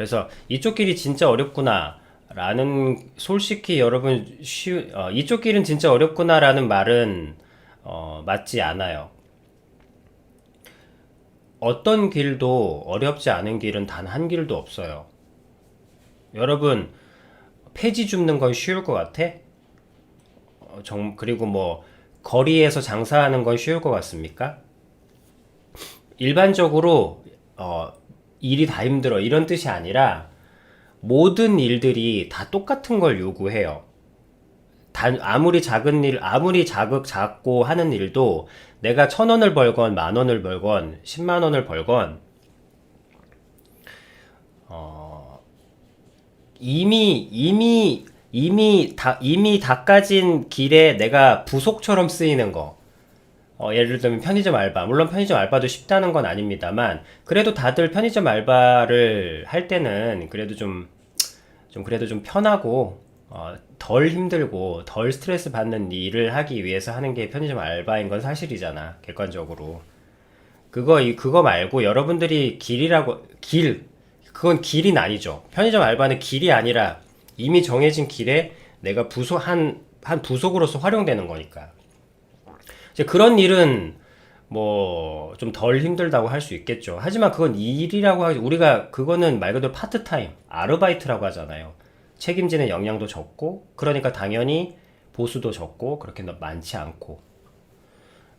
그래서 이쪽 길이 진짜 어렵구나 라는, 솔직히 여러분 이쪽 길은 진짜 어렵구나 라는 말은 맞지 않아요. 어떤 길도 어렵지 않은 길은 단 한 길도 없어요. 여러분, 폐지 줍는 건 쉬울 것 같아? 그리고 뭐 거리에서 장사하는 건 쉬울 것 같습니까? 일반적으로 일이 다 힘들어 이런 뜻이 아니라 모든 일들이 다 똑같은 걸 요구해요. 아무리 작은 일, 아무리 작고 하는 일도 내가 1,000원을 벌건 10,000원을 벌건 100,000원을 벌건 이미 닦아진 길에 내가 부속처럼 쓰이는 거. 예를 들면 편의점 알바. 물론 편의점 알바도 쉽다는 건 아닙니다만, 그래도 다들 편의점 알바를 할 때는 그래도 그래도 좀 편하고, 덜 힘들고, 덜 스트레스 받는 일을 하기 위해서 하는 게 편의점 알바인 건 사실이잖아. 객관적으로. 그거 말고 여러분들이 그건 길이 아니죠. 편의점 알바는 길이 아니라 이미 정해진 길에 내가 한 부속으로서 활용되는 거니까. 이제 그런 일은 뭐 좀 덜 힘들다고 할 수 있겠죠. 하지만 그건 일이라고 하지, 우리가 그거는 말 그대로 파트타임, 아르바이트라고 하잖아요. 책임지는 역량도 적고, 그러니까 당연히 보수도 적고, 그렇게 많지 않고.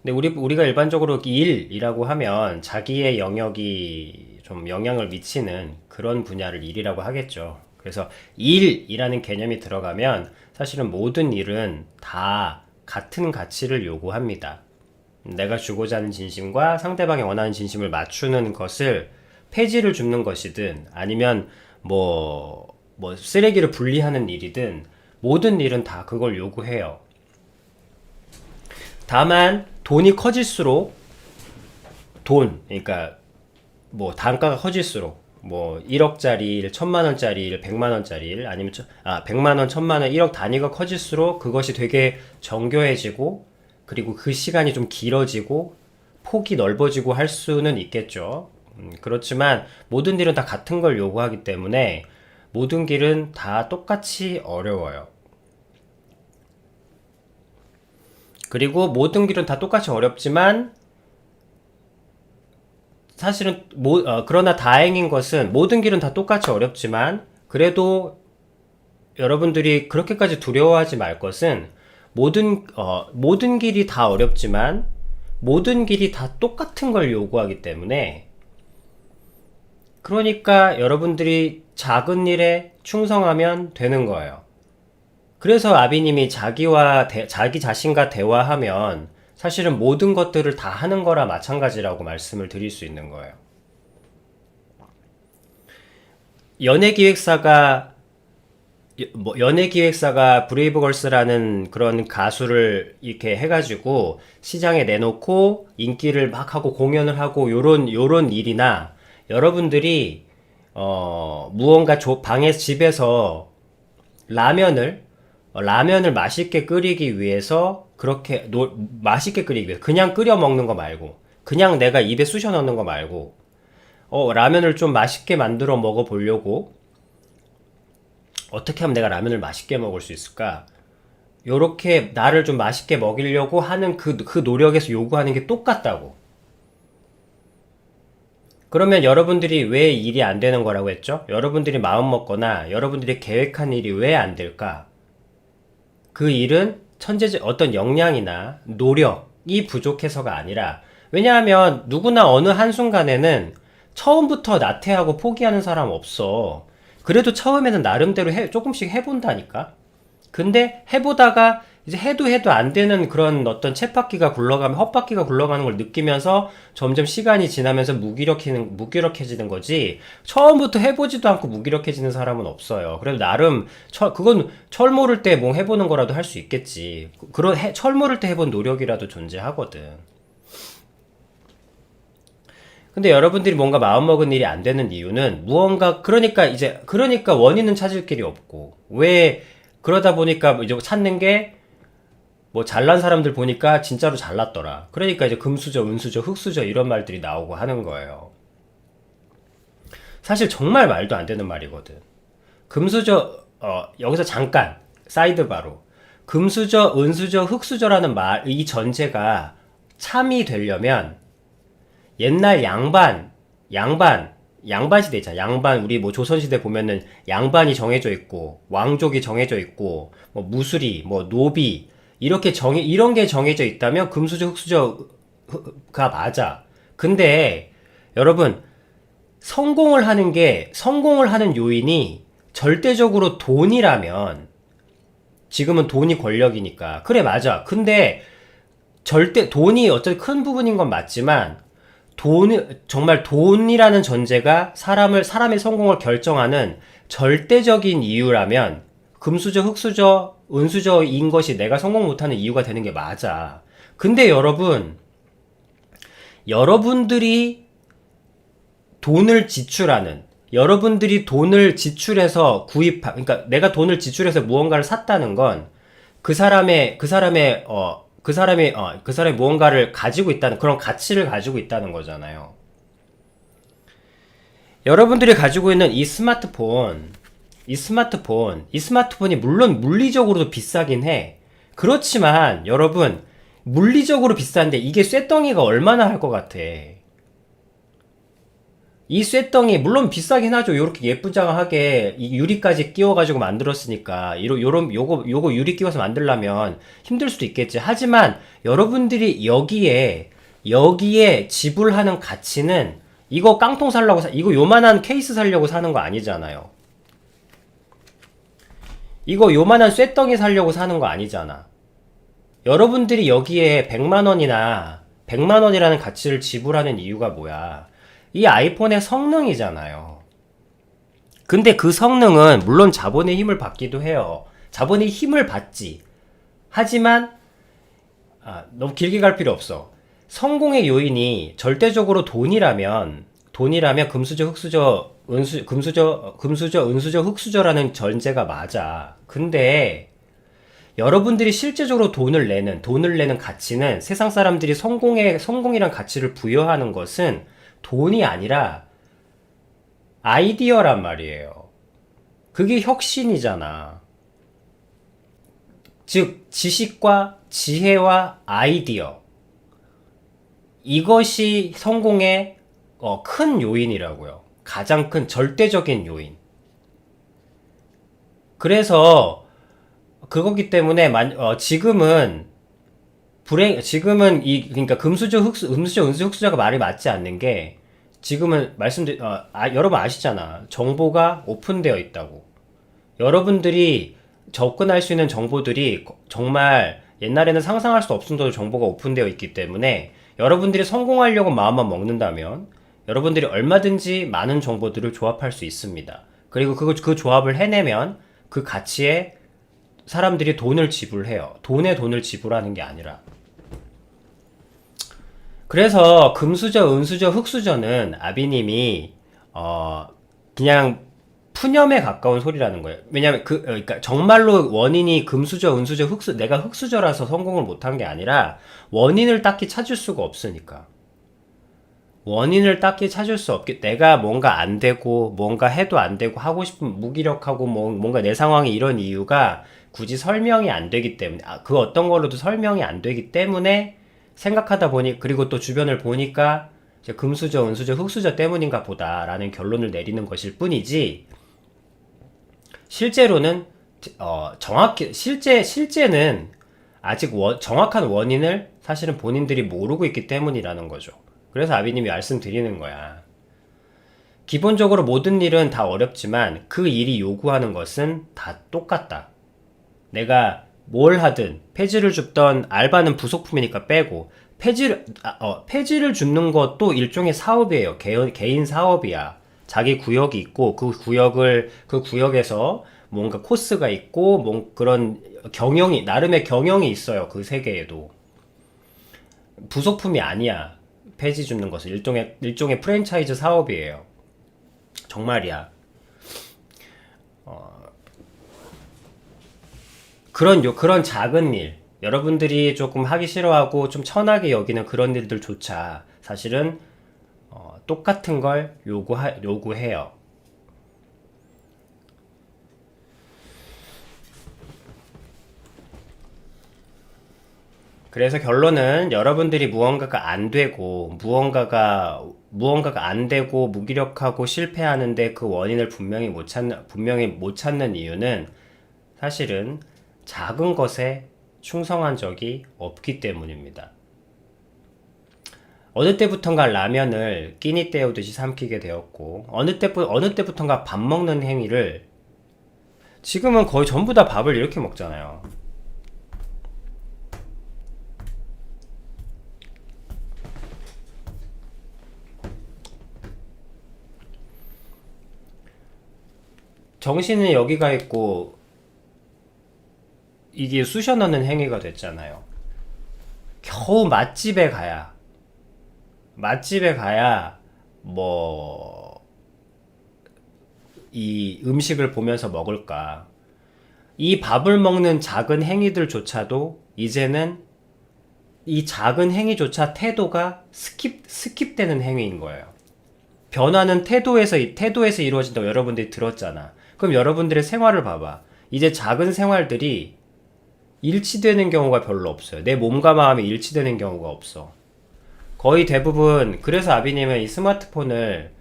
근데 우리가 일반적으로 일이라고 하면 자기의 영역이 좀 영향을 미치는 그런 분야를 일이라고 하겠죠. 그래서 일이라는 개념이 들어가면 사실은 모든 일은 다 같은 가치를 요구합니다. 내가 주고자 하는 진심과 상대방이 원하는 진심을 맞추는 것을 폐지를 줍는 것이든 아니면 쓰레기를 분리하는 일이든 모든 일은 다 그걸 요구해요. 다만 돈이 커질수록 그러니까 뭐 단가가 커질수록 뭐 1억짜리 일, 1,000만원짜리 일, 100만원짜리 일, 아니면 100만원, 1,000만원, 1억 단위가 커질수록 그것이 되게 정교해지고, 그리고 그 시간이 좀 길어지고 폭이 넓어지고 할 수는 있겠죠. 그렇지만 모든 일은 다 같은 걸 요구하기 때문에 모든 길은 다 똑같이 어려워요. 그리고 모든 길은 다 똑같이 어렵지만 사실은 그러나 다행인 것은 모든 길은 다 똑같이 어렵지만 그래도 여러분들이 그렇게까지 두려워하지 말 것은 모든 길이 다 어렵지만 모든 길이 다 똑같은 걸 요구하기 때문에, 그러니까 여러분들이 작은 일에 충성하면 되는 거예요. 그래서 아비님이 자기 자신과 대화하면 사실은 모든 것들을 다 하는 거라 마찬가지라고 말씀을 드릴 수 있는 거예요. 연예기획사가 브레이브걸스라는 그런 가수를 이렇게 해가지고 시장에 내놓고 인기를 막 하고 공연을 하고 요런 일이나, 여러분들이 무언가 집에서 라면을 맛있게 끓이기 위해서 맛있게 끓이기 위해서 그냥 끓여 먹는 거 말고, 그냥 내가 입에 쑤셔 넣는 거 말고, 라면을 좀 맛있게 만들어 먹어 보려고, 어떻게 하면 내가 라면을 맛있게 먹을 수 있을까? 요렇게 나를 좀 맛있게 먹이려고 하는 그 노력에서 요구하는 게 똑같다고. 그러면 여러분들이 왜 일이 안 되는 거라고 했죠? 여러분들이 마음 먹거나 여러분들이 계획한 일이 왜 안 될까? 그 일은 어떤 역량이나 노력이 부족해서가 아니라, 왜냐하면 누구나 어느 한순간에는 처음부터 나태하고 포기하는 사람 없어. 그래도 처음에는 나름대로 조금씩 해본다니까? 근데 해보다가 이제 해도 안 되는 그런 어떤 헛바퀴가 굴러가는 걸 느끼면서 점점 시간이 지나면서 무기력해지는 거지, 처음부터 해보지도 않고 무기력해지는 사람은 없어요. 그래도 나름, 그건 철 모를 때 뭐 해보는 거라도 할 수 있겠지. 철 모를 때 해본 노력이라도 존재하거든. 근데 여러분들이 뭔가 마음먹은 일이 안 되는 이유는 그러니까 원인은 찾을 길이 없고, 그러다 보니까 이제 찾는 게, 뭐 잘난 사람들 보니까 진짜로 잘났더라. 그러니까 이제 금수저, 은수저, 흑수저 이런 말들이 나오고 하는 거예요. 사실 정말 말도 안 되는 말이거든. 금수저, 여기서 잠깐, 사이드바로. 금수저, 은수저, 흙수저라는 말, 이 전제가 참이 되려면 옛날 양반 시대 있잖아. 양반, 우리 뭐 조선시대 보면은 양반이 정해져 있고, 왕족이 정해져 있고, 뭐 무술이, 뭐 노비, 이런 게 정해져 있다면 금수저, 흙수저가 맞아. 근데, 여러분, 성공을 하는 요인이 절대적으로 돈이라면, 지금은 돈이 권력이니까. 그래, 맞아. 근데, 돈이 어쨌든 큰 부분인 건 맞지만, 정말 돈이라는 전제가 사람의 성공을 결정하는 절대적인 이유라면, 금수저, 흙수저, 은수저인 것이 내가 성공 못하는 이유가 되는 게 맞아. 근데 여러분들이 여러분들이 돈을 지출해서 그러니까 내가 돈을 지출해서 무언가를 샀다는 건 그 사람이 무언가를 가지고 있다는, 그런 가치를 가지고 있다는 거잖아요. 여러분들이 가지고 있는 이 스마트폰이 물론 물리적으로도 비싸긴 해. 그렇지만 여러분, 물리적으로 비싼데 이게 쇳덩이가 얼마나 할 것 같아. 이 쇳덩이 물론 비싸긴 하죠. 요렇게 예쁘장하게 이 유리까지 끼워가지고 만들었으니까 요거 유리 끼워서 만들려면 힘들 수도 있겠지. 하지만 여러분들이 여기에 지불하는 가치는 이거 깡통 살려고 이거 요만한 케이스 살려고 사는 거 아니잖아요. 이거 요만한 쇳덩이 살려고 사는 거 아니잖아. 여러분들이 여기에 100만 원이라는 가치를 지불하는 이유가 뭐야? 이 아이폰의 성능이잖아요. 근데 그 성능은 물론 자본의 힘을 받기도 해요. 자본의 힘을 받지. 하지만 너무 길게 갈 필요 없어. 성공의 요인이 절대적으로 돈이라면 금수저, 은수저, 흙수저라는 전제가 맞아. 근데 여러분들이 실제적으로 돈을 내는 가치는, 세상 사람들이 성공이란 가치를 부여하는 것은 돈이 아니라 아이디어란 말이에요. 그게 혁신이잖아. 즉, 지식과 지혜와 아이디어. 이것이 성공의 큰 요인이라고요. 가장 큰 절대적인 요인. 그래서 그거기 때문에 지금은 그러니까 은수저, 흙수저가 말이 맞지 않는 게, 지금은 여러분 아시잖아. 정보가 오픈되어 있다고. 여러분들이 접근할 수 있는 정보들이 정말 옛날에는 상상할 수 없을 정도로 정보가 오픈되어 있기 때문에, 여러분들이 성공하려고 마음만 먹는다면 여러분들이 얼마든지 많은 정보들을 조합할 수 있습니다. 그리고 그 조합을 해내면 그 가치에 사람들이 돈을 지불해요. 돈을 지불하는 게 아니라. 그래서 금수저, 은수저, 흙수저는 아비님이 그냥 푸념에 가까운 소리라는 거예요. 왜냐면 그러니까 정말로 원인이 금수저, 은수저, 내가 흙수저라서 성공을 못한 게 아니라, 원인을 딱히 찾을 수가 없으니까. 원인을 딱히 찾을 수 없게, 내가 뭔가 안 되고 뭔가 해도 안 되고 하고 싶은 무기력하고 뭔가 내 상황이 이런 이유가 굳이 설명이 안 되기 때문에, 그 어떤 걸로도 설명이 안 되기 때문에 생각하다 보니, 그리고 또 주변을 보니까 이제 금수저, 은수저, 흙수저 때문인가 보다라는 결론을 내리는 것일 뿐이지, 실제로는 실제는 아직 정확한 원인을 사실은 본인들이 모르고 있기 때문이라는 거죠. 그래서 아비님이 말씀드리는 거야. 기본적으로 모든 일은 다 어렵지만 그 일이 요구하는 것은 다 똑같다. 내가 뭘 하든, 폐지를 줍던, 알바는 부속품이니까 빼고, 폐지를 줍는 것도 일종의 사업이에요. 개인 사업이야. 자기 구역이 있고, 그 구역에서 뭔가 코스가 있고, 그런 나름의 경영이 있어요. 그 세계에도. 부속품이 아니야. 폐지 줍는 것은 일종의 프랜차이즈 사업이에요. 정말이야. 그런 작은 일, 여러분들이 조금 하기 싫어하고 좀 천하게 여기는 그런 일들조차 사실은 똑같은 걸 요구해요. 그래서 결론은 여러분들이 무언가가 안 되고 무언가가 안 되고 무기력하고 실패하는데 그 원인을 분명히 못 찾는 이유는 사실은 작은 것에 충성한 적이 없기 때문입니다. 어느 때부턴가 라면을 끼니 때우듯이 삼키게 되었고, 어느 때부턴가 밥 먹는 행위를, 지금은 거의 전부 다 밥을 이렇게 먹잖아요. 정신은 여기가 있고 이게 쑤셔 넣는 행위가 됐잖아요. 겨우 맛집에 가야 뭐 이 음식을 보면서 먹을까. 이 밥을 먹는 작은 행위들조차도 이제는 이 작은 행위조차 태도가 스킵되는 행위인 거예요. 변화는 태도에서 이루어진다고 여러분들이 들었잖아. 그럼 여러분들의 생활을 봐봐. 이제 작은 생활들이 일치되는 경우가 별로 없어요. 내 몸과 마음이 일치되는 경우가 없어. 거의 대부분, 그래서 아비님은 이 스마트폰을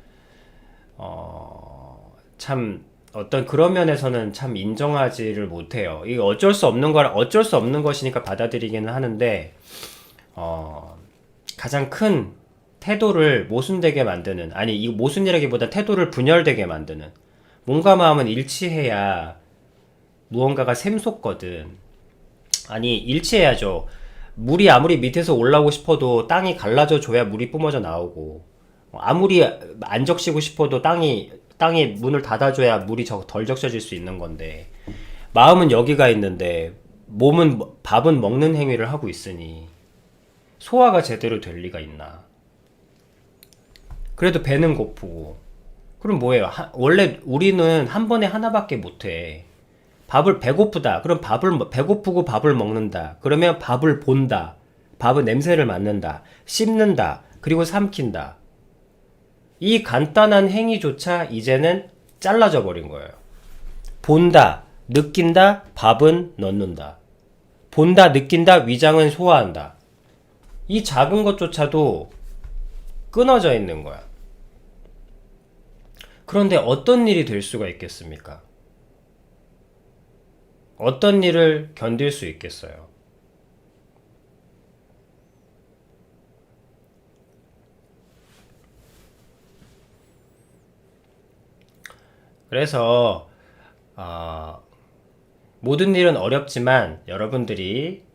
참 어떤 그런 면에서는 참 인정하지를 못해요. 이게 어쩔 수 없는 것이니까 받아들이기는 하는데 가장 큰 태도를 모순되게 만드는, 아니 이 모순이라기보다 태도를 분열되게 만드는, 몸과 마음은 일치해야 무언가가 샘솟거든. 아니 일치해야죠. 물이 아무리 밑에서 올라오고 싶어도 땅이 갈라져 줘야 물이 뿜어져 나오고, 아무리 안 적시고 싶어도 땅이 문을 닫아줘야 물이 덜 적셔질 수 있는 건데, 마음은 여기가 있는데 밥은 먹는 행위를 하고 있으니 소화가 제대로 될 리가 있나. 그래도 배는 고프고. 그럼 뭐예요? 원래 우리는 한 번에 하나밖에 못해. 배고프다. 그럼 배고프고 밥을 먹는다. 그러면 밥을 본다. 밥은 냄새를 맡는다. 씹는다. 그리고 삼킨다. 이 간단한 행위조차 이제는 잘라져 버린 거예요. 본다. 느낀다. 밥은 넣는다. 본다. 느낀다. 위장은 소화한다. 이 작은 것조차도 끊어져 있는 거야. 그런데 어떤 일이 될 수가 있겠습니까? 어떤 일을 견딜 수 있겠어요? 그래서 모든 일은 어렵지만 여러분들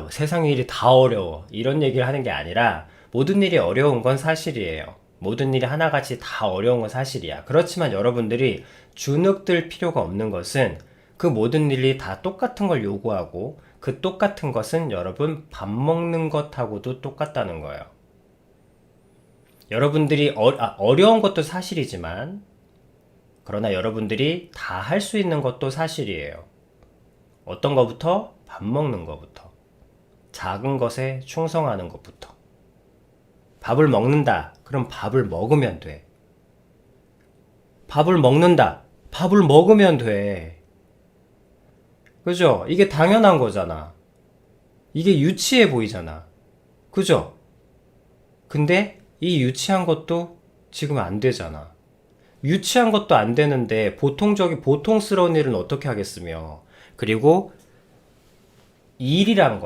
세상 일이 다 어려워 이런 얘기를 하는 게 아니라, 모든 일이 어려운 건 사실이에요. 모든 일이 하나같이 다 어려운 건 사실이야. 그렇지만 여러분들이 주눅들 필요가 없는 것은, 그 모든 일이 다 똑같은 걸 요구하고, 그 똑같은 것은 여러분 밥 먹는 것하고도 똑같다는 거예요. 여러분들이 어려운 것도 사실이지만, 그러나 여러분들이 다 할 수 있는 것도 사실이에요. 어떤 것부터? 밥 먹는 것부터. 작은 것에 충성하는 것부터. 밥을 먹는다. 그럼 밥을 먹으면 돼. 밥을 먹는다. 밥을 먹으면 돼. 그죠? 이게 당연한 거잖아. 이게 유치해 보이잖아. 그죠? 근데 이 유치한 것도 지금 안 되잖아. 유치한 것도 안 되는데 보통스러운 일은 어떻게 하겠으며. 그리고 일이란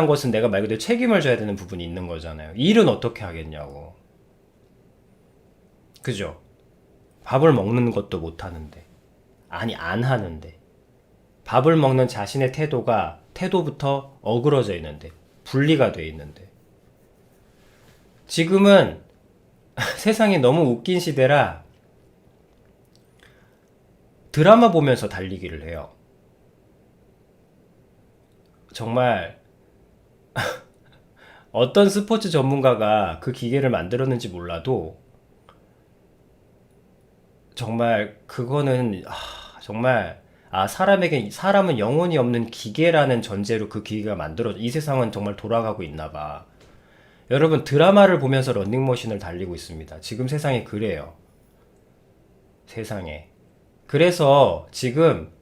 것은 내가 말 그대로 책임을 져야 되는 부분이 있는 거잖아요. 일은 어떻게 하겠냐고. 그죠? 밥을 먹는 것도 못 하는데. 아니, 안 하는데. 밥을 먹는 자신의 태도부터 어그러져 있는데. 분리가 돼 있는데. 지금은 세상이 너무 웃긴 시대라 드라마 보면서 달리기를 해요. 정말 어떤 스포츠 전문가가 그 기계를 만들었는지 몰라도, 정말 그거는 정말 사람은 영혼이 없는 기계라는 전제로 그 기계가 이 세상은 정말 돌아가고 있나 봐. 여러분 드라마를 보면서 런닝머신을 달리고 있습니다. 지금 세상에 그래요. 세상에. 그래서 지금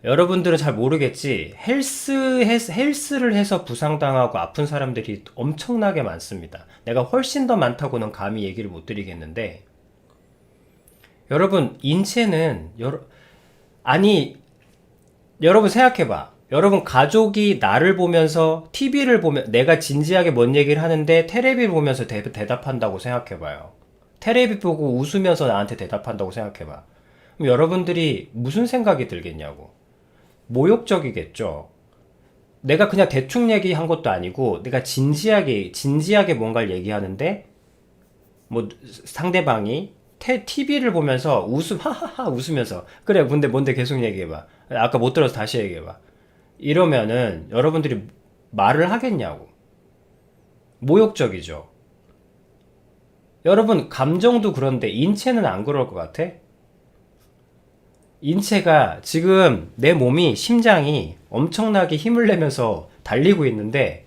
여러분들은 잘 모르겠지. 헬스를 해서 부상당하고 아픈 사람들이 엄청나게 많습니다. 내가 훨씬 더 많다고는 감히 얘기를 못 드리겠는데, 여러분, 인체는, 아니, 여러분 생각해봐. 여러분 가족이 나를 보면서 TV를 보면, 내가 진지하게 뭔 얘기를 하는데 테레비를 보면서 대답한다고 생각해봐요. 테레비 보고 웃으면서 나한테 대답한다고 생각해봐. 그럼 여러분들이 무슨 생각이 들겠냐고. 모욕적이겠죠. 내가 그냥 대충 얘기한 것도 아니고 내가 진지하게 뭔가를 얘기하는데 뭐 상대방이 TV를 보면서 하하하 웃으면서 그래 근데 뭔데 계속 얘기해봐. 아까 못 들어서 다시 얘기해봐. 이러면은 여러분들이 말을 하겠냐고. 모욕적이죠. 여러분 감정도 그런데 인체는 안 그럴 것 같아? 인체가 지금 내 몸이 심장이 엄청나게 힘을 내면서 달리고 있는데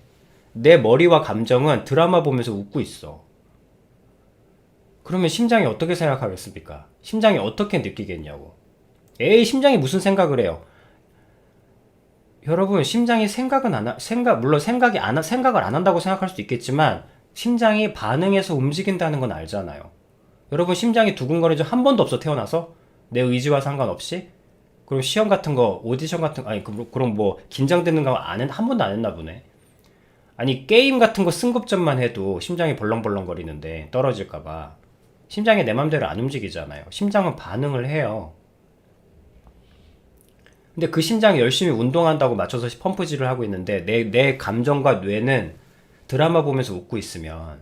내 머리와 감정은 드라마 보면서 웃고 있어. 그러면 심장이 어떻게 생각하겠습니까? 심장이 어떻게 느끼겠냐고. 에이 심장이 무슨 생각을 해요? 여러분 심장이 물론 생각을 안 한다고 생각할 수도 있겠지만 심장이 반응해서 움직인다는 건 알잖아요. 여러분 심장이 두근거린 적 한 번도 없어 태어나서? 내 의지와 상관없이? 그럼 시험 같은 거, 오디션 같은 거, 아니, 그럼 뭐, 긴장되는 거 한 번도 안 했나 보네. 아니, 게임 같은 거 승급전만 해도 심장이 벌렁벌렁거리는데, 떨어질까봐. 심장이 내 맘대로 안 움직이잖아요. 심장은 반응을 해요. 근데 그 심장이 열심히 운동한다고 맞춰서 펌프질을 하고 있는데, 내 감정과 뇌는 드라마 보면서 웃고 있으면,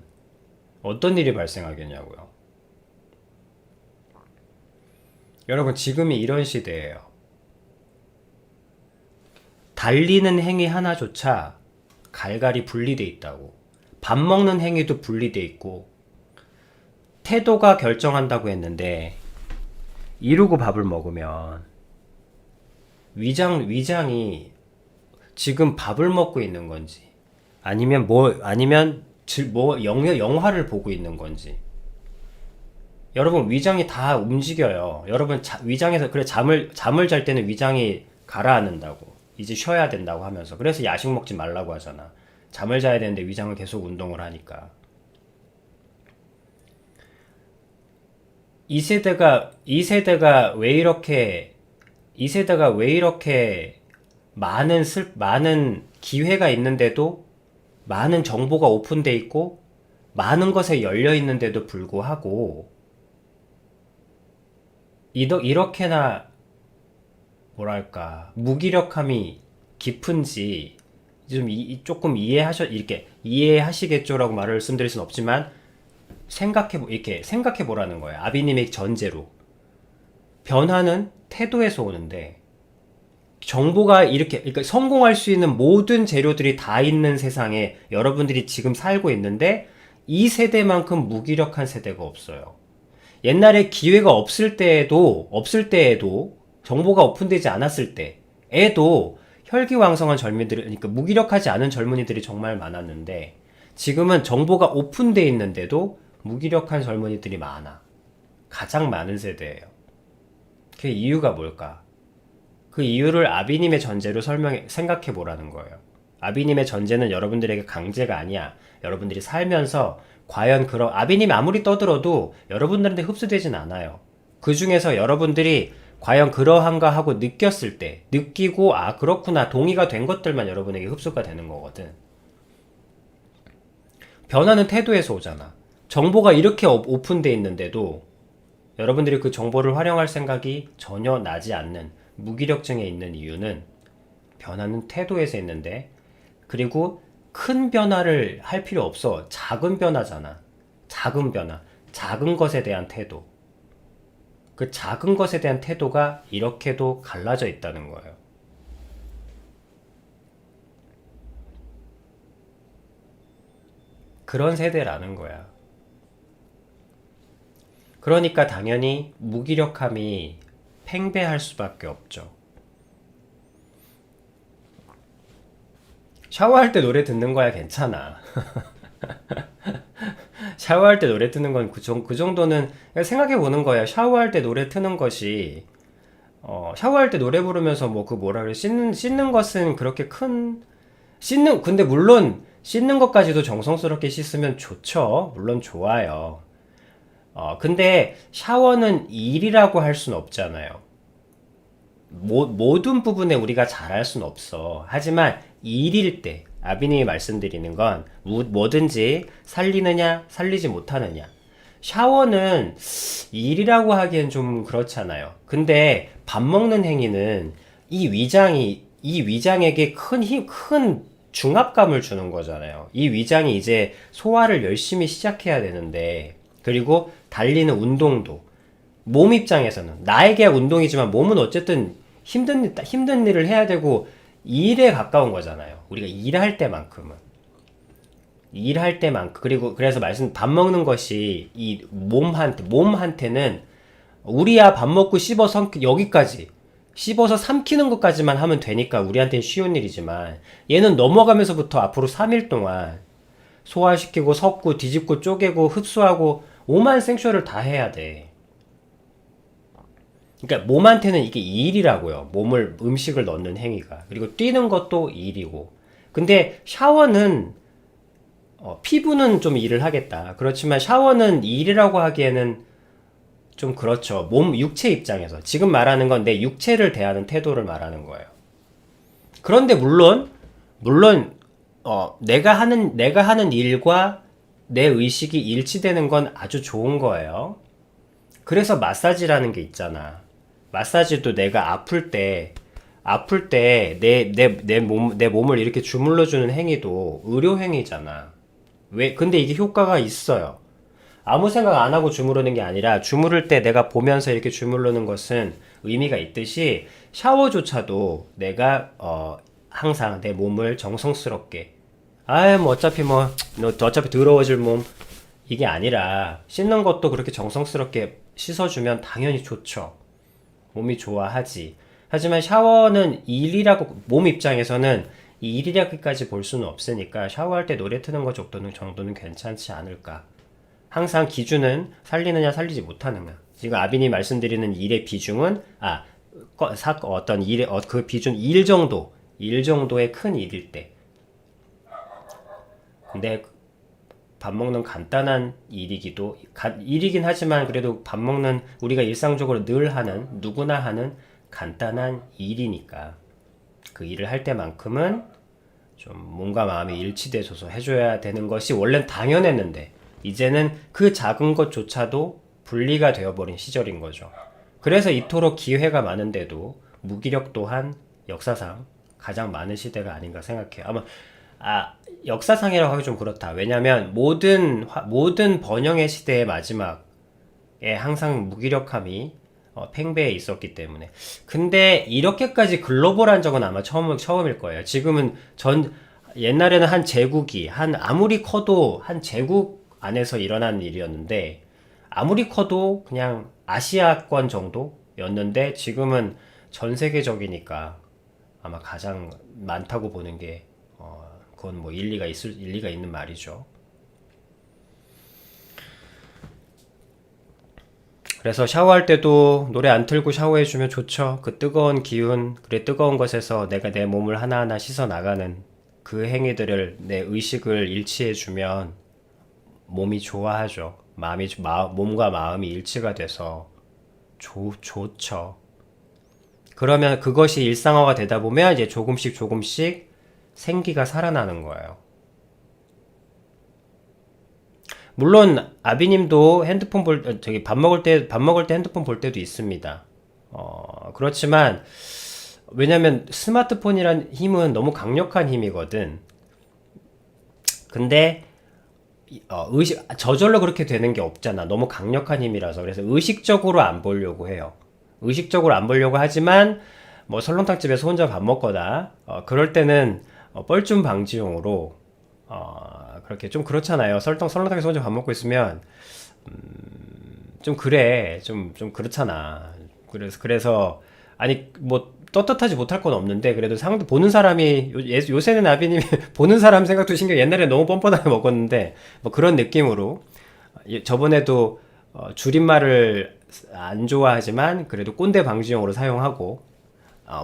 어떤 일이 발생하겠냐고요. 여러분, 지금이 이런 시대예요. 달리는 행위 하나조차 갈갈이 분리돼 있다고. 밥 먹는 행위도 분리돼 있고, 태도가 결정한다고 했는데, 이러고 밥을 먹으면, 위장이 지금 밥을 먹고 있는 건지, 영화를 보고 있는 건지. 여러분, 위장이 다 움직여요. 여러분, 위장에서, 그래, 잠을 잘 때는 위장이 가라앉는다고. 이제 쉬어야 된다고 하면서. 그래서 야식 먹지 말라고 하잖아. 잠을 자야 되는데 위장을 계속 운동을 하니까. 이 세대가 왜 이렇게 많은 기회가 있는데도 많은 정보가 오픈돼 있고 많은 것에 열려 있는데도 불구하고 이렇게나 뭐랄까 무기력함이 깊은지 좀 조금 이해하시겠죠라고 말씀드릴 순 없지만 이렇게 생각해 보라는 거예요. 아비님의 전제로 변화는 태도에서 오는데 정보가 그러니까 성공할 수 있는 모든 재료들이 다 있는 세상에 여러분들이 지금 살고 있는데 이 세대만큼 무기력한 세대가 없어요. 옛날에 기회가 없을 때에도 정보가 오픈되지 않았을 때에도 혈기왕성한 그러니까 무기력하지 않은 젊은이들이 정말 많았는데 지금은 정보가 오픈되어 있는데도 무기력한 젊은이들이 많아. 가장 많은 세대예요. 그 이유가 뭘까? 그 이유를 아비님의 전제로 생각해 보라는 거예요. 아비님의 전제는 여러분들에게 강제가 아니야. 여러분들이 살면서 과연 아비님이 아무리 떠들어도 여러분들한테 흡수되진 않아요. 그 중에서 여러분들이 과연 그러한가 하고 느끼고 그렇구나 동의가 된 것들만 여러분에게 흡수가 되는 거거든. 변화는 태도에서 오잖아. 정보가 이렇게 오픈돼 있는데도 여러분들이 그 정보를 활용할 생각이 전혀 나지 않는 무기력증에 있는 이유는 변화는 태도에서 있는데 그리고 큰 변화를 할 필요 없어. 작은 변화잖아. 작은 변화. 작은 것에 대한 태도. 그 작은 것에 대한 태도가 이렇게도 갈라져 있다는 거예요. 그런 세대라는 거야. 그러니까 당연히 무기력함이 팽배할 수밖에 없죠. 샤워할 때 노래 듣는 거야 괜찮아. 샤워할 때 노래 트는 건 그 정도는 생각해 보는 거예요. 샤워할 때 노래 트는 것이 샤워할 때 노래 부르면서 뭐 그 뭐라 그래 씻는 것은 그렇게 큰 근데 물론 씻는 것까지도 정성스럽게 씻으면 좋죠. 물론 좋아요. 근데 샤워는 일이라고 할 순 없잖아요. 모든 부분에 우리가 잘할 순 없어. 하지만 일일 때, 아비님이 말씀드리는 건 뭐든지 살리느냐, 살리지 못하느냐. 샤워는 일이라고 하기엔 좀 그렇잖아요. 근데 밥 먹는 행위는 이 위장에게 큰 중압감을 주는 거잖아요. 이 위장이 이제 소화를 열심히 시작해야 되는데, 그리고 달리는 운동도, 몸 입장에서는 나에게 운동이지만 몸은 어쨌든 힘든 일을 해야 되고 일에 가까운 거잖아요. 우리가 일할 때만큼 그리고 그래서 밥 먹는 것이 이 몸한테는 우리야 밥 먹고 씹어서 여기까지 씹어서 삼키는 것까지만 하면 되니까 우리한테는 쉬운 일이지만 얘는 넘어가면서부터 앞으로 3일 동안 소화시키고 섞고 뒤집고 쪼개고 흡수하고 오만 생쇼를 다 해야 돼. 그러니까 몸한테는 이게 일이라고요. 음식을 넣는 행위가. 그리고 뛰는 것도 일이고. 근데 샤워는 피부는 좀 일을 하겠다. 그렇지만 샤워는 일이라고 하기에는 좀 그렇죠. 육체 입장에서. 지금 말하는 건 내 육체를 대하는 태도를 말하는 거예요. 그런데 물론 내가 하는 일과 내 의식이 일치되는 건 아주 좋은 거예요. 그래서 마사지라는 게 있잖아. 마사지도 내가 아플 때 내 몸을 이렇게 주물러주는 행위도 의료 행위잖아. 근데 이게 효과가 있어요. 아무 생각 안 하고 주무르는 게 아니라 주무를 때 내가 보면서 이렇게 주무르는 것은 의미가 있듯이 샤워조차도 내가 항상 내 몸을 정성스럽게 뭐 어차피 더러워질 몸 이게 아니라 씻는 것도 그렇게 정성스럽게 씻어주면 당연히 좋죠. 몸이 좋아하지. 하지만 샤워는 몸 입장에서는 이 일이라고까지 볼 수는 없으니까 샤워할 때 노래 트는 것 정도는 괜찮지 않을까. 항상 기준은 살리느냐 살리지 못하느냐. 지금 아빈이 말씀드리는 일의 비중은 어떤 일의 그 비중 일 정도의 큰 일일 때. 근데 밥 먹는 간단한 일이긴 하지만 그래도 밥 먹는 우리가 일상적으로 누구나 하는 간단한 일이니까 그 일을 할 때만큼은 좀 몸과 마음이 일치돼서 해줘야 되는 것이 원래는 당연했는데 이제는 그 작은 것조차도 분리가 되어버린 시절인 거죠. 그래서 이토록 기회가 많은데도 무기력 또한 역사상 가장 많은 시대가 아닌가 생각해요. 역사상이라고 하기 좀 그렇다. 왜냐면 모든 번영의 시대의 마지막에 항상 무기력함이 팽배해 있었기 때문에. 근데 이렇게까지 글로벌한 적은 아마 처음일 거예요. 지금은 옛날에는 아무리 커도 한 제국 안에서 일어난 일이었는데, 아무리 커도 그냥 아시아권 정도였는데, 지금은 전 세계적이니까 아마 가장 많다고 보는 게, 그건 뭐 일리가 있는 말이죠. 그래서 샤워할 때도 노래 안 틀고 샤워해주면 좋죠. 그 뜨거운 기운, 뜨거운 것에서 내가 내 몸을 하나하나 씻어 나가는 그 행위들을 내 의식을 일치해주면 몸이 좋아하죠. 몸과 마음이 일치가 돼서 좋죠. 그러면 그것이 일상화가 되다 보면 이제 조금씩 생기가 살아나는 거예요. 물론 아비님도 밥 먹을 때 핸드폰 볼 때도 있습니다. 그렇지만 왜냐면 스마트폰이란 힘은 너무 강력한 힘이거든. 근데 저절로 그렇게 되는 게 없잖아. 너무 강력한 힘이라서. 그래서 의식적으로 안 보려고 해요. 의식적으로 안 보려고 하지만 뭐 설렁탕집에서 혼자 밥 먹거나 그럴 때는 뻘쭘 방지용으로 그렇게 좀 그렇잖아요. 설렁탕에서 혼자 밥 먹고 있으면 좀 그래. 좀 그렇잖아. 그래서 아니 뭐 떳떳하지 못할 건 없는데 그래도 상대 보는 사람이 요새는 아비님이 보는 사람 생각도 신경 옛날에 너무 뻔뻔하게 먹었는데 뭐 그런 느낌으로 저번에도 줄임말을 안 좋아하지만 그래도 꼰대 방지용으로 사용하고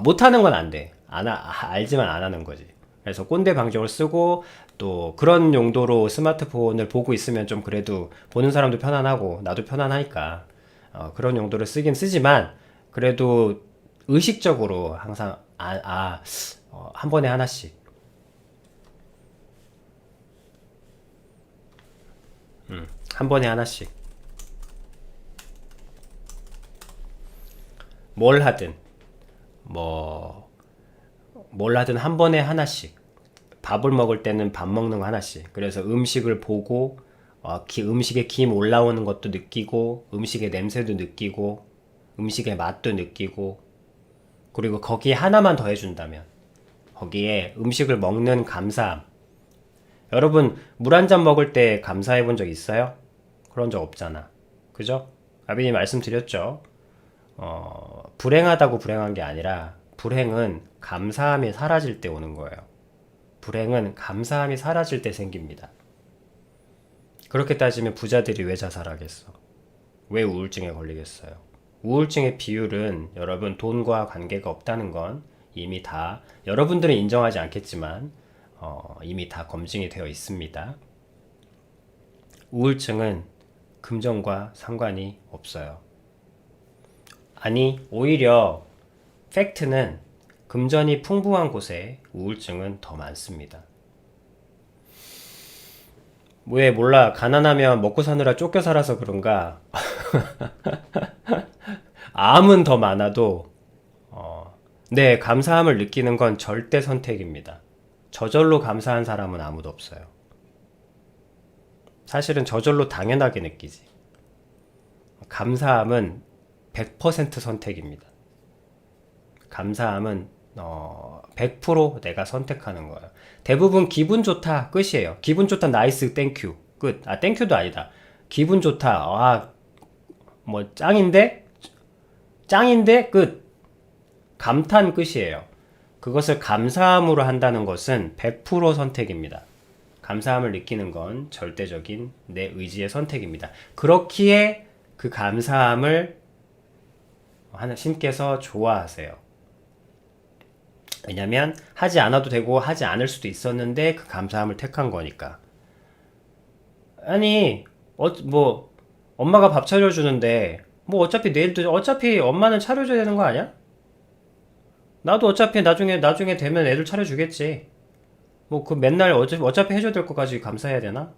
못하는 건 안 돼. 알지만 안 하는 거지. 그래서 꼰대 방지용을 쓰고 또 그런 용도로 스마트폰을 보고 있으면 좀 그래도 보는 사람도 편안하고 나도 편안하니까 그런 용도로 쓰긴 쓰지만 그래도 의식적으로 항상 한 번에 하나씩 한 번에 하나씩 뭘 하든 뭐 뭘 하든 한 번에 하나씩 밥을 먹을 때는 밥 먹는 거 하나씩 그래서 음식을 보고 음식에 김 올라오는 것도 느끼고 음식의 냄새도 느끼고 음식의 맛도 느끼고 그리고 거기에 하나만 더 해준다면 거기에 음식을 먹는 감사함 여러분 물 한 잔 먹을 때 감사해 본 적 있어요? 그런 적 없잖아 그죠? 아비님 말씀드렸죠 불행하다고 불행한 게 아니라 불행은 감사함이 사라질 때 오는 거예요 불행은 감사함이 사라질 때 생깁니다 그렇게 따지면 부자들이 왜 자살하겠어? 왜 우울증에 걸리겠어요? 우울증의 비율은 여러분 돈과 관계가 없다는 건 이미 다 여러분들은 인정하지 않겠지만 이미 다 검증이 되어 있습니다. 우울증은 금전과 상관이 없어요. 아니 오히려 팩트는 금전이 풍부한 곳에 우울증은 더 많습니다. 왜 몰라 가난하면 먹고 사느라 쫓겨 살아서 그런가 암은 더 많아도 네 감사함을 느끼는 건 절대 선택입니다. 저절로 감사한 사람은 아무도 없어요. 사실은 저절로 당연하게 느끼지. 감사함은 100% 선택입니다. 감사함은 100% 내가 선택하는 거예요. 대부분 기분 좋다 끝이에요. 기분 좋다 나이스 땡큐 끝. 땡큐도 아니다. 기분 좋다 뭐 짱인데 끝. 감탄 끝이에요. 그것을 감사함으로 한다는 것은 100% 선택입니다. 감사함을 느끼는 건 절대적인 내 의지의 선택입니다. 그렇기에 그 감사함을 하나님께서 좋아하세요. 왜냐면 하지 않아도 되고 하지 않을 수도 있었는데 그 감사함을 택한 거니까. 아니 뭐 엄마가 밥 차려주는데 뭐 어차피 내일도 어차피 엄마는 차려줘야 되는 거 아니야? 나도 어차피 나중에 되면 애들 차려주겠지. 뭐 그 맨날 어차피 해줘야 될 것까지 감사해야 되나?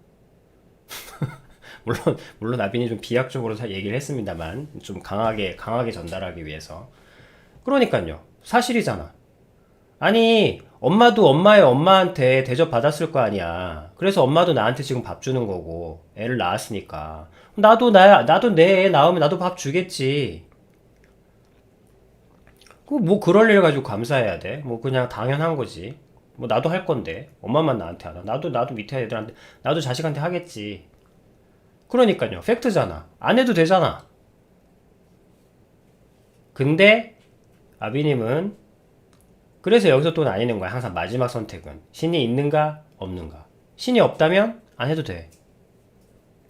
물론 아빈이 좀 비약적으로 얘기를 했습니다만 좀 강하게 전달하기 위해서. 그러니까요. 사실이잖아. 아니 엄마도 엄마한테 대접 받았을 거 아니야. 그래서 엄마도 나한테 지금 밥 주는 거고 애를 낳았으니까 나도 내 애 낳으면 나도 밥 주겠지. 뭐 그럴 일 가지고 감사해야 돼. 뭐 그냥 당연한 거지. 뭐 나도 할 건데 엄마만 나한테 하나. 나도 밑에 애들한테 나도 자식한테 하겠지. 그러니까요. 팩트잖아. 안 해도 되잖아. 근데 아비님은 그래서 여기서 또 나뉘는 거야. 항상 마지막 선택은 신이 있는가 없는가. 신이 없다면 안 해도 돼.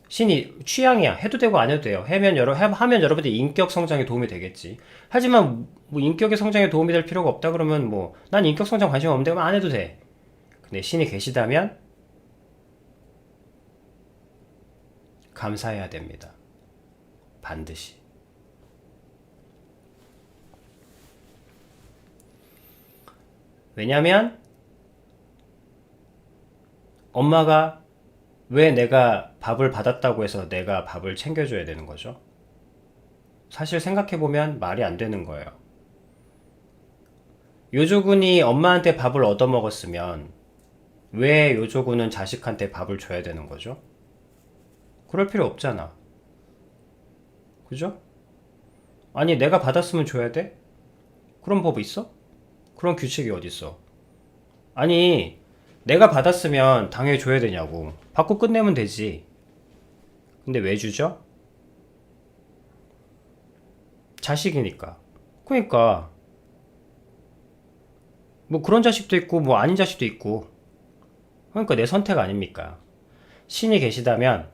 신이 취향이야. 해도 되고 안 해도 돼요. 하면 여러분들 인격 성장에 도움이 되겠지. 하지만 뭐 인격의 성장에 도움이 될 필요가 없다 그러면 뭐 난 인격 성장 관심 없는데 그럼 안 해도 돼. 근데 신이 계시다면 감사해야 됩니다. 반드시. 왜냐면 엄마가 왜 내가 밥을 받았다고 해서 내가 밥을 챙겨줘야 되는 거죠? 사실 생각해보면 말이 안 되는 거예요. 요조군이 엄마한테 밥을 얻어먹었으면 왜 요조군은 자식한테 밥을 줘야 되는 거죠? 그럴 필요 없잖아. 그죠? 아니 내가 받았으면 줘야 돼? 그런 법 있어? 그런 규칙이 어딨어? 아니 내가 받았으면 당연히 줘야 되냐고. 받고 끝내면 되지. 근데 왜 주죠? 자식이니까. 그러니까 뭐 그런 자식도 있고 뭐 아닌 자식도 있고. 그러니까 내 선택 아닙니까? 신이 계시다면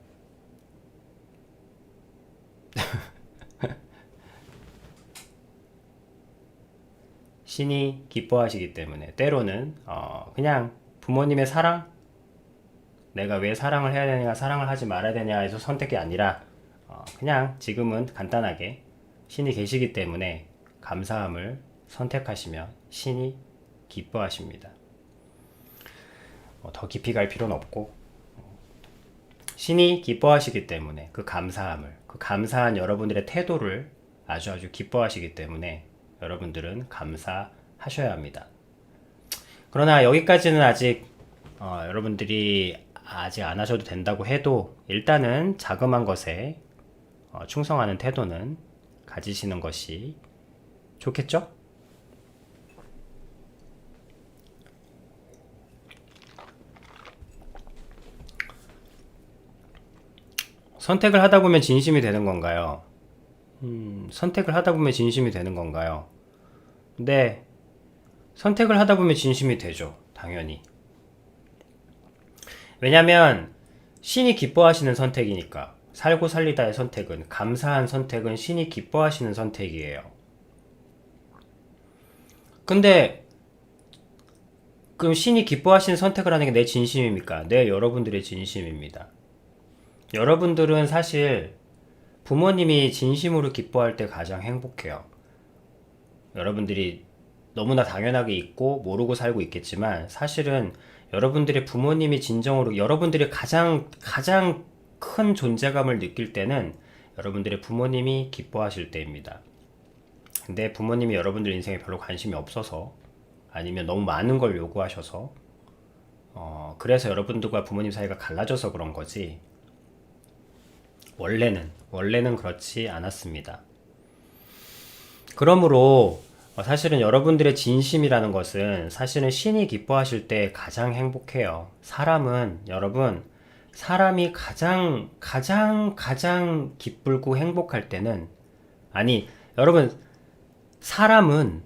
신이 기뻐하시기 때문에 때로는 그냥 부모님의 사랑, 내가 왜 사랑을 해야 되냐, 사랑을 하지 말아야 되냐 해서 선택이 아니라 그냥 지금은 간단하게 신이 계시기 때문에 감사함을 선택하시면 신이 기뻐하십니다. 더 깊이 갈 필요는 없고 신이 기뻐하시기 때문에 그 감사함을, 그 감사한 여러분들의 태도를 아주 기뻐하시기 때문에 여러분들은 감사하셔야 합니다. 그러나 여기까지는 아직 여러분들이 아직 안 하셔도 된다고 해도 일단은 자그마한 것에 충성하는 태도는 가지시는 것이 좋겠죠? 선택을 하다 보면 진심이 되는 건가요? 선택을 하다 보면 진심이 되는 건가요? 네, 선택을 하다 보면 진심이 되죠. 당연히. 왜냐면 신이 기뻐하시는 선택이니까. 살고 살리다의 선택은, 감사한 선택은 신이 기뻐하시는 선택이에요. 근데 그럼 신이 기뻐하시는 선택을 하는 게 내 진심입니까? 네, 여러분들의 진심입니다. 여러분들은 사실 부모님이 진심으로 기뻐할 때 가장 행복해요. 여러분들이 너무나 당연하게 있고 모르고 살고 있겠지만 사실은 여러분들의 부모님이 진정으로 여러분들이 가장 큰 존재감을 느낄 때는 여러분들의 부모님이 기뻐하실 때입니다. 근데 부모님이 여러분들 인생에 별로 관심이 없어서 아니면 너무 많은 걸 요구하셔서 그래서 여러분들과 부모님 사이가 갈라져서 그런 거지 원래는 그렇지 않았습니다. 그러므로 사실은 여러분들의 진심이라는 것은 사실은 신이 기뻐하실 때 가장 행복해요. 사람이 가장 기쁘고 행복할 때는, 아니, 여러분, 사람이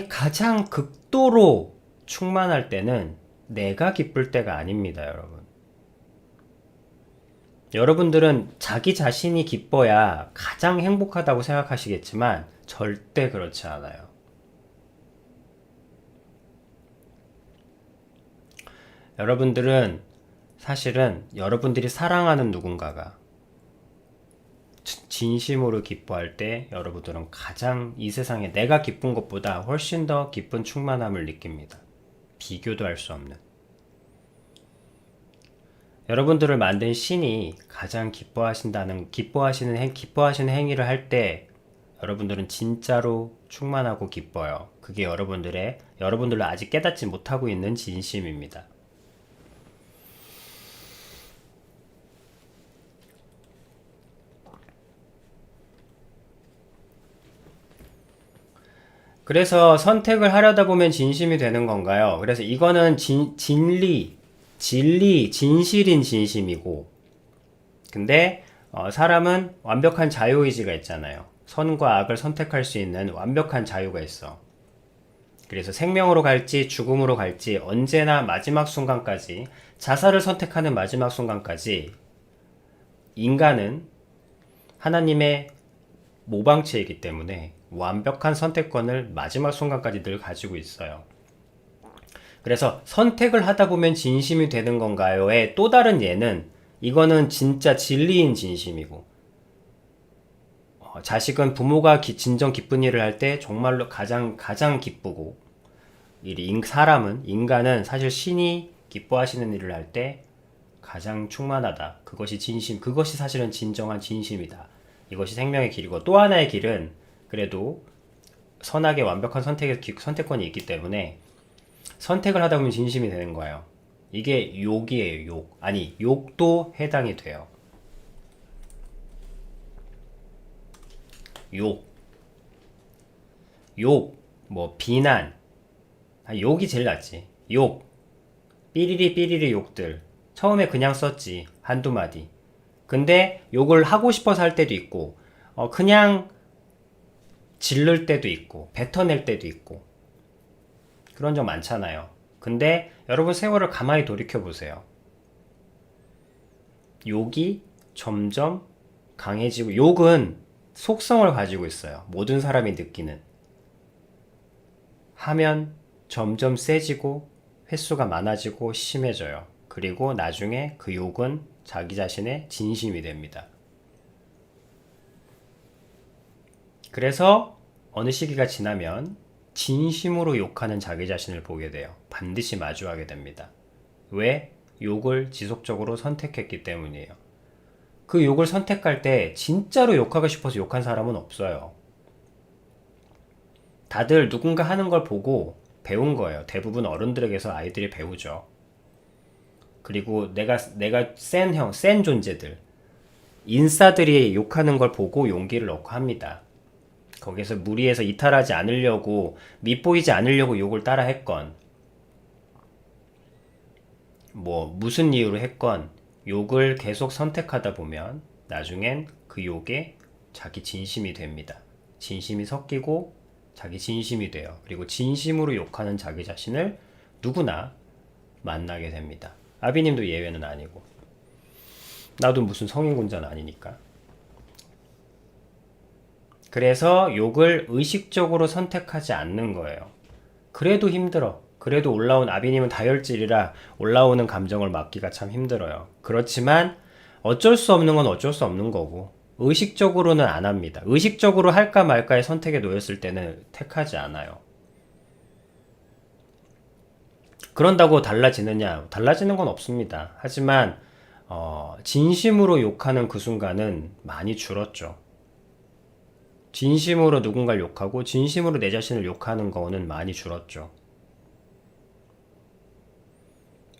가장 극도로 충만할 때는 내가 기쁠 때가 아닙니다, 여러분. 여러분들은 자기 자신이 기뻐야 가장 행복하다고 생각하시겠지만 절대 그렇지 않아요. 여러분들은 사실은 여러분들이 사랑하는 누군가가 진심으로 기뻐할 때 여러분들은 가장 이 세상에 내가 기쁜 것보다 훨씬 더 기쁜 충만함을 느낍니다. 비교도 할 수 없는. 여러분들을 만든 신이 가장 기뻐하시는 행위를 할 때 여러분들은 진짜로 충만하고 기뻐요. 그게 여러분들로 아직 깨닫지 못하고 있는 진심입니다. 그래서 선택을 하려다 보면 진심이 되는 건가요? 그래서 이거는 진실인 진심이고, 근데 사람은 완벽한 자유의지가 있잖아요. 선과 악을 선택할 수 있는 완벽한 자유가 있어. 그래서 생명으로 갈지 죽음으로 갈지 언제나 마지막 순간까지, 자살을 선택하는 마지막 순간까지 인간은 하나님의 모방체이기 때문에 완벽한 선택권을 마지막 순간까지 늘 가지고 있어요. 그래서 선택을 하다 보면 진심이 되는 건가요의 또 다른 예는, 이거는 진짜 진리인 진심이고, 자식은 부모가 진정 기쁜 일을 할 때 정말로 가장 기쁘고, 인간은 사실 신이 기뻐하시는 일을 할 때 가장 충만하다. 그것이 진심, 그것이 사실은 진정한 진심이다. 이것이 생명의 길이고, 또 하나의 길은 그래도 선악의 완벽한 선택권이 있기 때문에 선택을 하다 보면 진심이 되는 거예요. 이게 욕이에요, 욕. 아니, 욕도 해당이 돼요. 비난. 욕이 제일 낫지. 삐리리 욕들. 처음에 그냥 썼지. 한두 마디. 근데 욕을 하고 싶어서 할 때도 있고, 그냥 질를 때도 있고, 뱉어낼 때도 있고. 그런 적 많잖아요. 근데 여러분 세월을 가만히 돌이켜 보세요. 욕이 점점 강해지고, 욕은 속성을 가지고 있어요. 모든 사람이 느끼는. 하면 점점 세지고 횟수가 많아지고 심해져요. 그리고 나중에 그 욕은 자기 자신의 진심이 됩니다. 그래서 어느 시기가 지나면 진심으로 욕하는 자기 자신을 보게 돼요. 반드시 마주하게 됩니다. 왜? 욕을 지속적으로 선택했기 때문이에요. 그 욕을 선택할 때 진짜로 욕하고 싶어서 욕한 사람은 없어요. 다들 누군가 하는 걸 보고 배운 거예요. 대부분 어른들에게서 아이들이 배우죠. 그리고 내가 센 존재들, 인싸들이 욕하는 걸 보고 용기를 얻고 합니다. 거기서 무리해서 이탈하지 않으려고, 밉보이지 않으려고 욕을 따라 했건, 무슨 이유로 했건, 욕을 계속 선택하다 보면 나중엔 그 욕에 자기 진심이 됩니다. 진심이 섞이고 자기 진심이 돼요. 그리고 진심으로 욕하는 자기 자신을 누구나 만나게 됩니다. 아비님도 예외는 아니고, 나도 무슨 성인군자는 아니니까. 그래서 욕을 의식적으로 선택하지 않는 거예요. 그래도 힘들어. 그래도 아비님은 다혈질이라 올라오는 감정을 막기가 참 힘들어요. 그렇지만 어쩔 수 없는 건 어쩔 수 없는 거고, 의식적으로는 안 합니다. 의식적으로 할까 말까의 선택에 놓였을 때는 택하지 않아요. 그런다고 달라지느냐? 달라지는 건 없습니다. 하지만 진심으로 욕하는 그 순간은 많이 줄었죠. 진심으로 누군가를 욕하고 진심으로 내 자신을 욕하는 거는 많이 줄었죠.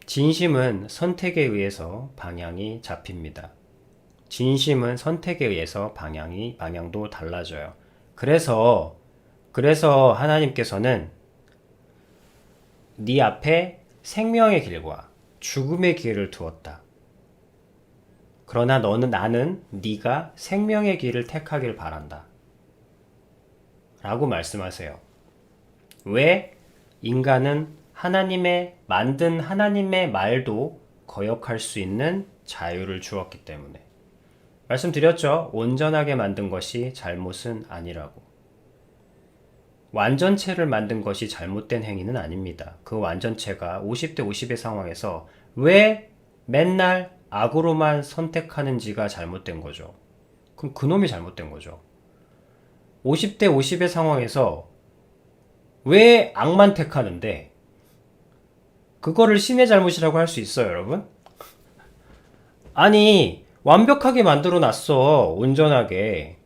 진심은 선택에 의해서 방향이 잡힙니다. 진심은 선택에 의해서 방향도 달라져요. 그래서 하나님께서는 네 앞에 생명의 길과 죽음의 길을 두었다. 그러나 나는 네가 생명의 길을 택하길 바란다. 라고 말씀하세요. 왜? 인간은 만든 하나님의 말도 거역할 수 있는 자유를 주었기 때문에. 말씀드렸죠? 온전하게 만든 것이 잘못은 아니라고. 완전체를 만든 것이 잘못된 행위는 아닙니다. 그 완전체가 50대 50의 상황에서 왜 맨날 악으로만 선택하는지가 잘못된 거죠. 그럼 그놈이 잘못된 거죠. 50대 50의 상황에서 왜 악만 택하는데 그거를 신의 잘못이라고 할 수 있어요, 여러분? 아니, 완벽하게 만들어 놨어. 온전하게.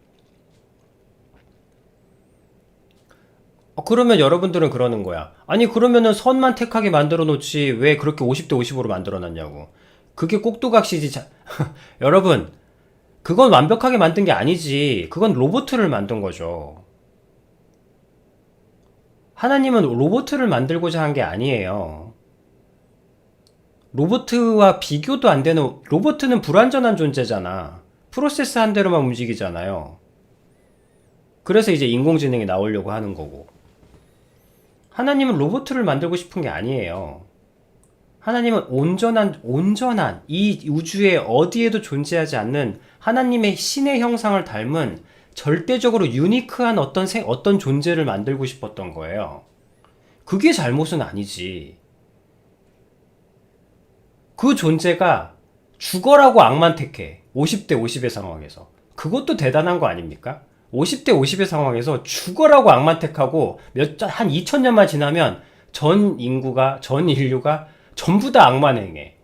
그러면 여러분들은 그러는 거야. 아니, 그러면은 선만 택하게 만들어 놓지 왜 그렇게 50대 50으로 만들어 놨냐고. 그게 꼭두각시지. 여러분, 그건 완벽하게 만든 게 아니지. 그건 로봇을 만든 거죠. 하나님은 로봇을 만들고자 한 게 아니에요. 로봇과 비교도 안 되는, 로봇은 불완전한 존재잖아. 프로세스 한 대로만 움직이잖아요. 그래서 이제 인공지능이 나오려고 하는 거고. 하나님은 로봇을 만들고 싶은 게 아니에요. 하나님은 온전한 이 우주에 어디에도 존재하지 않는 하나님의 신의 형상을 닮은 절대적으로 유니크한 어떤 존재를 만들고 싶었던 거예요. 그게 잘못은 아니지. 그 존재가 죽어라고 악만 택해. 50대 50의 상황에서. 그것도 대단한 거 아닙니까? 50대 50의 상황에서 죽어라고 악만 택하고 한 2000년만 지나면 전 인류가 전부 다 악만 행해.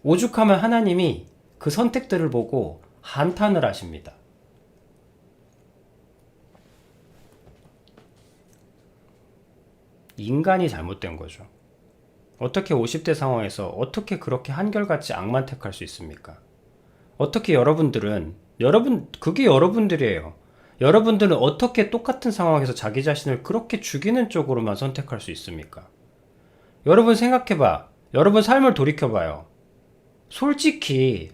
오죽하면 하나님이 그 선택들을 보고 한탄을 하십니다. 인간이 잘못된 거죠. 어떻게 50대 상황에서 어떻게 그렇게 한결같이 악만 택할 수 있습니까? 어떻게 그게 여러분들이에요. 여러분들은 어떻게 똑같은 상황에서 자기 자신을 그렇게 죽이는 쪽으로만 선택할 수 있습니까? 여러분 생각해봐. 여러분 삶을 돌이켜봐요. 솔직히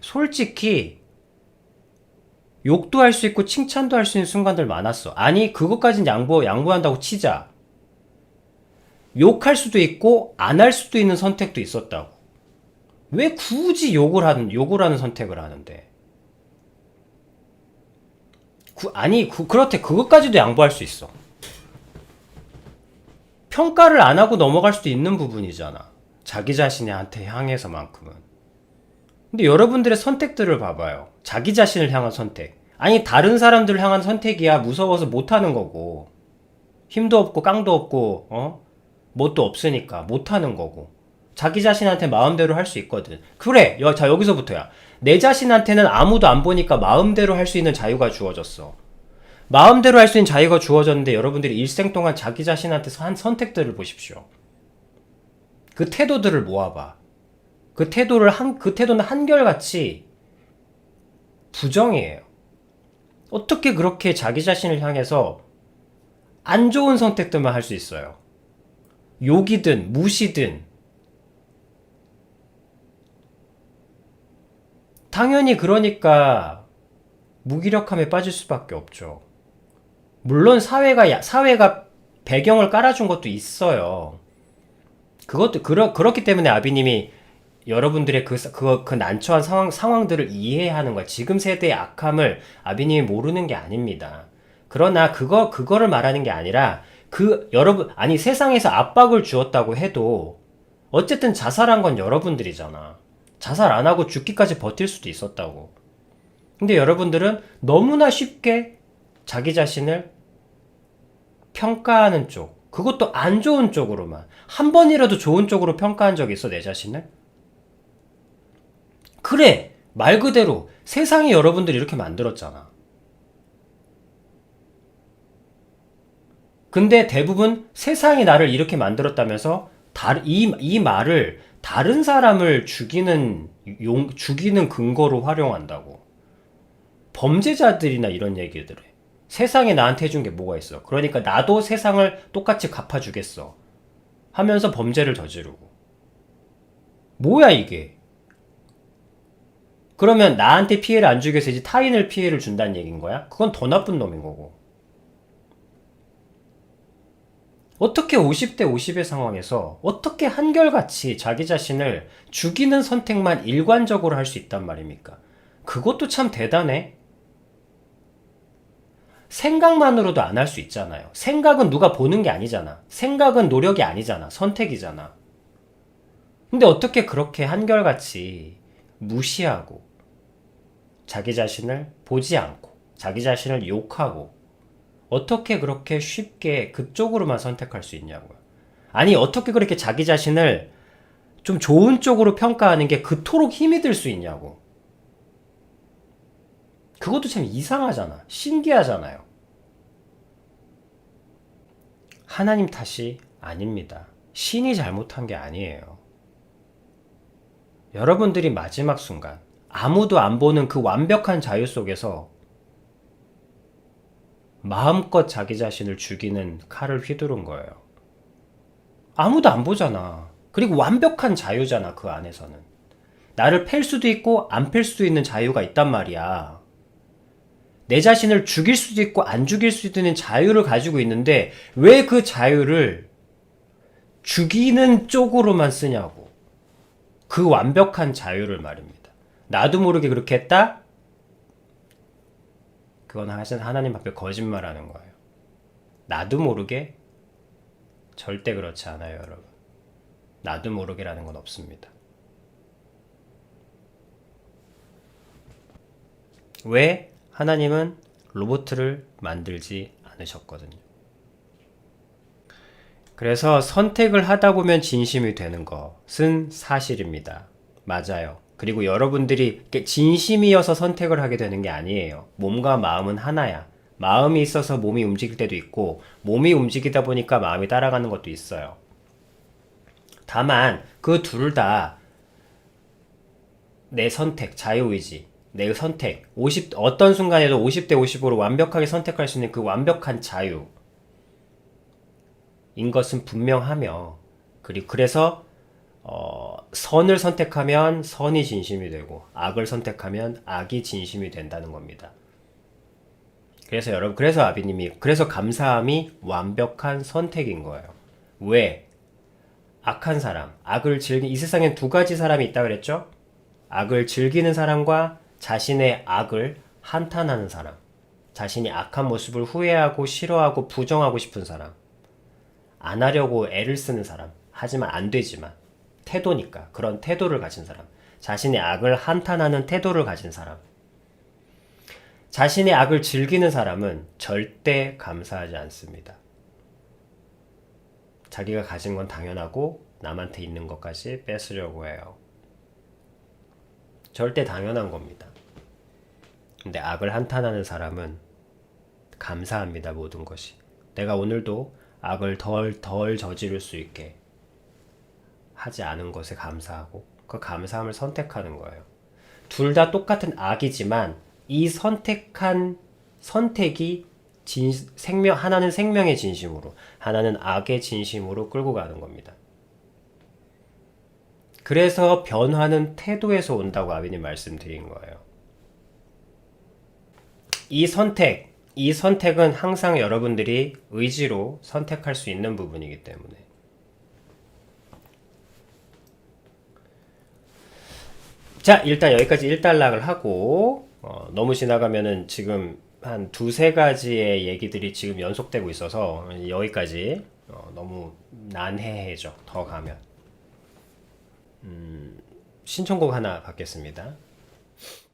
욕도 할 수 있고 칭찬도 할 수 있는 순간들 많았어. 아니 그것까진 양보한다고 치자. 욕할 수도 있고 안 할 수도 있는 선택도 있었다고. 왜 굳이 욕을 하는 선택을 하는데? 그렇대. 그것까지도 양보할 수 있어. 평가를 안 하고 넘어갈 수도 있는 부분이잖아. 자기 자신한테 향해서만큼은. 근데 여러분들의 선택들을 봐봐요. 자기 자신을 향한 선택. 아니, 다른 사람들을 향한 선택이야 무서워서 못하는 거고. 힘도 없고 깡도 없고 뭣도 없으니까 못하는 거고. 자기 자신한테 마음대로 할 수 있거든. 그래. 자, 여기서부터야. 내 자신한테는 아무도 안 보니까 마음대로 할 수 있는 자유가 주어졌어. 마음대로 할 수 있는 자유가 주어졌는데 여러분들이 일생 동안 자기 자신한테 한 선택들을 보십시오. 그 태도들을 모아봐. 그 태도는 한결같이 부정이에요. 어떻게 그렇게 자기 자신을 향해서 안 좋은 선택들만 할 수 있어요? 욕이든 무시든. 당연히 그러니까 무기력함에 빠질 수밖에 없죠. 물론 사회가 배경을 깔아준 것도 있어요. 그렇기 때문에 아비님이 여러분들의 그 난처한 상황들을 이해하는 거야. 지금 세대의 악함을 아비님이 모르는 게 아닙니다. 그러나 그거를 말하는 게 아니라 아니 세상에서 압박을 주었다고 해도 어쨌든 자살한 건 여러분들이잖아. 자살 안 하고 죽기까지 버틸 수도 있었다고. 근데 여러분들은 너무나 쉽게 자기 자신을 평가하는 쪽, 그것도 안 좋은 쪽으로만. 한 번이라도 좋은 쪽으로 평가한 적 있어, 내 자신을? 그래, 말 그대로 세상이 여러분들 이렇게 만들었잖아. 근데 대부분 세상이 나를 이렇게 만들었다면서 이 말을 다른 사람을 죽이는 근거로 활용한다고. 범죄자들이나 이런 얘기들 해. 세상이 나한테 해준 게 뭐가 있어. 그러니까 나도 세상을 똑같이 갚아주겠어 하면서 범죄를 저지르고. 뭐야 이게. 그러면 나한테 피해를 안 주기 위해서 이제 타인을 피해를 준다는 얘기인 거야? 그건 더 나쁜 놈인 거고. 어떻게 50대 50의 상황에서 어떻게 한결같이 자기 자신을 죽이는 선택만 일관적으로 할 수 있단 말입니까? 그것도 참 대단해. 생각만으로도 안 할 수 있잖아요. 생각은 누가 보는 게 아니잖아. 생각은 노력이 아니잖아. 선택이잖아. 근데 어떻게 그렇게 한결같이 무시하고 자기 자신을 보지 않고 자기 자신을 욕하고 어떻게 그렇게 쉽게 그쪽으로만 선택할 수 있냐고요. 아니 어떻게 그렇게 자기 자신을 좀 좋은 쪽으로 평가하는 게 그토록 힘이 들 수 있냐고. 그것도 참 이상하잖아. 신기하잖아요. 하나님 탓이 아닙니다. 신이 잘못한 게 아니에요. 여러분들이 마지막 순간 아무도 안 보는 그 완벽한 자유 속에서 마음껏 자기 자신을 죽이는 칼을 휘두른 거예요. 아무도 안 보잖아. 그리고 완벽한 자유잖아, 그 안에서는. 나를 팰 수도 있고 안 팰 수도 있는 자유가 있단 말이야. 내 자신을 죽일 수도 있고 안 죽일 수도 있는 자유를 가지고 있는데 왜 그 자유를 죽이는 쪽으로만 쓰냐고. 그 완벽한 자유를 말입니다. 나도 모르게 그렇게 했다? 그건 하나님 앞에 거짓말하는 거예요. 나도 모르게? 절대 그렇지 않아요, 여러분. 나도 모르게라는 건 없습니다. 왜? 하나님은 로봇을 만들지 않으셨거든요. 그래서 선택을 하다 보면 진심이 되는 것은 사실입니다. 맞아요. 그리고 여러분들이 진심이어서 선택을 하게 되는 게 아니에요. 몸과 마음은 하나야. 마음이 있어서 몸이 움직일 때도 있고 몸이 움직이다 보니까 마음이 따라가는 것도 있어요. 다만 그 둘 다 내 선택, 자유의지, 내 선택, 어떤 순간에도 50대 50으로 완벽하게 선택할 수 있는 그 완벽한 자유인 것은 분명하며, 그래서 선을 선택하면 선이 진심이 되고 악을 선택하면 악이 진심이 된다는 겁니다. 그래서 여러분, 그래서 아비님이, 그래서 감사함이 완벽한 선택인 거예요. 왜? 악한 사람, 이 세상엔 두 가지 사람이 있다 그랬죠? 악을 즐기는 사람과 자신의 악을 한탄하는 사람. 자신이 악한 모습을 후회하고 싫어하고 부정하고 싶은 사람. 안 하려고 애를 쓰는 사람. 하지만 안 되지만. 태도니까. 그런 태도를 가진 사람. 자신의 악을 한탄하는 태도를 가진 사람. 자신의 악을 즐기는 사람은 절대 감사하지 않습니다. 자기가 가진 건 당연하고 남한테 있는 것까지 뺏으려고 해요. 절대 당연한 겁니다. 근데 악을 한탄하는 사람은 감사합니다. 모든 것이. 내가 오늘도 악을 덜 저지를 수 있게 하지 않은 것에 감사하고 그 감사함을 선택하는 거예요. 둘 다 똑같은 악이지만 이 선택한 선택이 하나는 생명의 진심으로, 하나는 악의 진심으로 끌고 가는 겁니다. 그래서 변화는 태도에서 온다고 아비님 말씀드린 거예요. 이 선택은 항상 여러분들이 의지로 선택할 수 있는 부분이기 때문에. 자, 일단 여기까지 일단락을 하고, 너무 지나가면은 지금 한 두세 가지의 얘기들이 지금 연속되고 있어서 여기까지 너무 난해해져. 더 가면. 신청곡 하나 받겠습니다.